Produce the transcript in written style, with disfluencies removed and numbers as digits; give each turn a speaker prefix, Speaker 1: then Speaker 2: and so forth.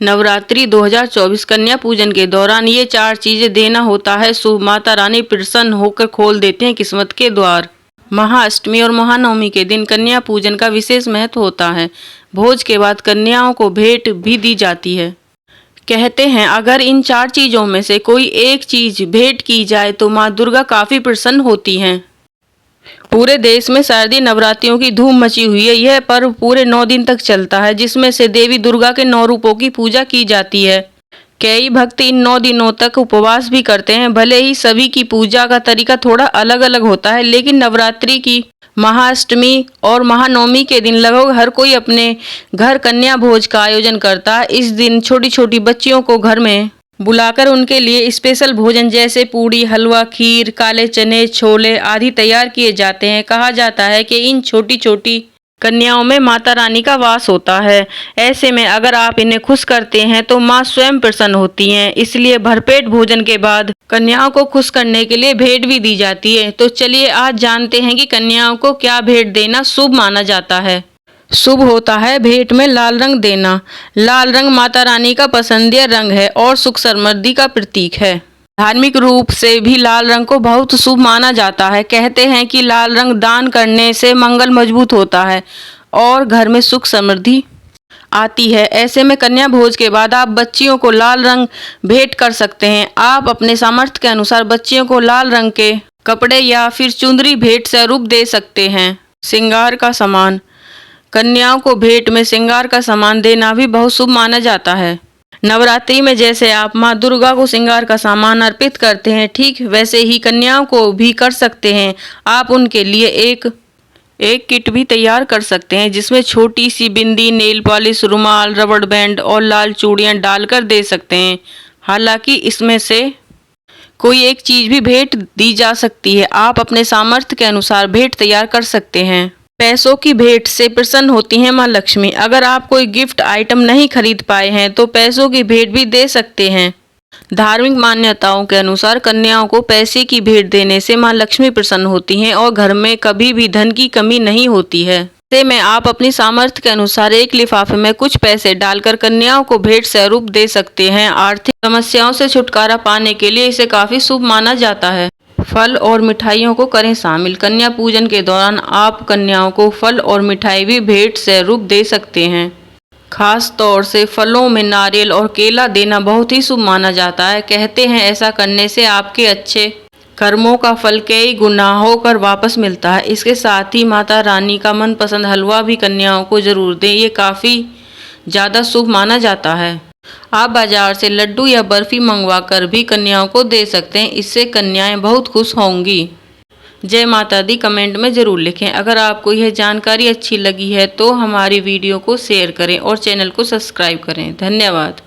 Speaker 1: नवरात्रि 2024 कन्या पूजन के दौरान ये 4 चीजें देना होता है शुभ। माता रानी प्रसन्न होकर खोल देते हैं किस्मत के द्वार। महाअष्टमी और महानवमी के दिन कन्या पूजन का विशेष महत्व होता है। भोज के बाद कन्याओं को भेंट भी दी जाती है। कहते हैं अगर इन 4 चीजों में से कोई एक चीज भेंट की जाए तो माँ दुर्गा काफी प्रसन्न होती हैं। पूरे देश में शारदीय नवरात्रियों की धूम मची हुई है। यह पर्व पूरे 9 दिन तक चलता है, जिसमें से देवी दुर्गा के 9 रूपों की पूजा की जाती है। कई भक्त इन 9 दिनों तक उपवास भी करते हैं। भले ही सभी की पूजा का तरीका थोड़ा अलग अलग होता है, लेकिन नवरात्रि की महाअष्टमी और महानवमी के दिन लगभग हर कोई अपने घर कन्या भोज का आयोजन करता है। इस दिन छोटी छोटी बच्चियों को घर में बुलाकर उनके लिए स्पेशल भोजन जैसे पूड़ी, हलवा, खीर, काले चने, छोले आदि तैयार किए जाते हैं। कहा जाता है कि इन छोटी छोटी कन्याओं में माता रानी का वास होता है। ऐसे में अगर आप इन्हें खुश करते हैं तो माँ स्वयं प्रसन्न होती हैं। इसलिए भरपेट भोजन के बाद कन्याओं को खुश करने के लिए भेंट भी दी जाती है। तो चलिए आज जानते हैं कि कन्याओं को क्या भेंट देना शुभ माना जाता है। शुभ होता है भेंट में लाल रंग देना। लाल रंग माता रानी का पसंदीदा रंग है और सुख समृद्धि का प्रतीक है। धार्मिक रूप से भी लाल रंग को बहुत शुभ माना जाता है। कहते हैं कि लाल रंग दान करने से मंगल मजबूत होता है और घर में सुख समृद्धि आती है। ऐसे में कन्या भोज के बाद आप बच्चियों को लाल रंग भेंट कर सकते हैं। आप अपने सामर्थ्य के अनुसार बच्चियों को लाल रंग के कपड़े या फिर चुंदरी भेंट स्वरूप दे सकते हैं। श्रृंगार का सामान। कन्याओं को भेंट में श्रृंगार का सामान देना भी बहुत शुभ माना जाता है। नवरात्रि में जैसे आप माँ दुर्गा को श्रृंगार का सामान अर्पित करते हैं, ठीक वैसे ही कन्याओं को भी कर सकते हैं। आप उनके लिए एक किट भी तैयार कर सकते हैं, जिसमें छोटी सी बिंदी, नेल पॉलिश, रुमाल, रबड़ बैंड और लाल चूड़ियाँ डालकर दे सकते हैं। हालांकि इसमें से कोई एक चीज़ भी भेंट दी जा सकती है। आप अपने सामर्थ्य के अनुसार भेंट तैयार कर सकते हैं। पैसों की भेंट से प्रसन्न होती हैं माँ लक्ष्मी। अगर आप कोई गिफ्ट आइटम नहीं खरीद पाए हैं तो पैसों की भेंट भी दे सकते हैं। धार्मिक मान्यताओं के अनुसार कन्याओं को पैसे की भेंट देने से माँ लक्ष्मी प्रसन्न होती हैं और घर में कभी भी धन की कमी नहीं होती है। ऐसे में आप अपनी सामर्थ्य के अनुसार एक लिफाफे में कुछ पैसे डालकर कन्याओं को भेंट स्वरूप दे सकते हैं। आर्थिक समस्याओं से छुटकारा पाने के लिए इसे काफी शुभ माना जाता है। फल और मिठाइयों को करें शामिल। कन्या पूजन के दौरान आप कन्याओं को फल और मिठाई भी भेंट स्वरूप दे सकते हैं। खास तौर से फलों में नारियल और केला देना बहुत ही शुभ माना जाता है। कहते हैं ऐसा करने से आपके अच्छे कर्मों का फल कई गुना होकर वापस मिलता है। इसके साथ ही माता रानी का मनपसंद हलवा भी कन्याओं को जरूर दें। ये काफ़ी ज़्यादा शुभ माना जाता है। आप बाजार से लड्डू या बर्फी मंगवा कर भी कन्याओं को दे सकते हैं। इससे कन्याएं बहुत खुश होंगी। जय माता दी कमेंट में ज़रूर लिखें। अगर आपको यह जानकारी अच्छी लगी है तो हमारी वीडियो को शेयर करें और चैनल को सब्सक्राइब करें। धन्यवाद।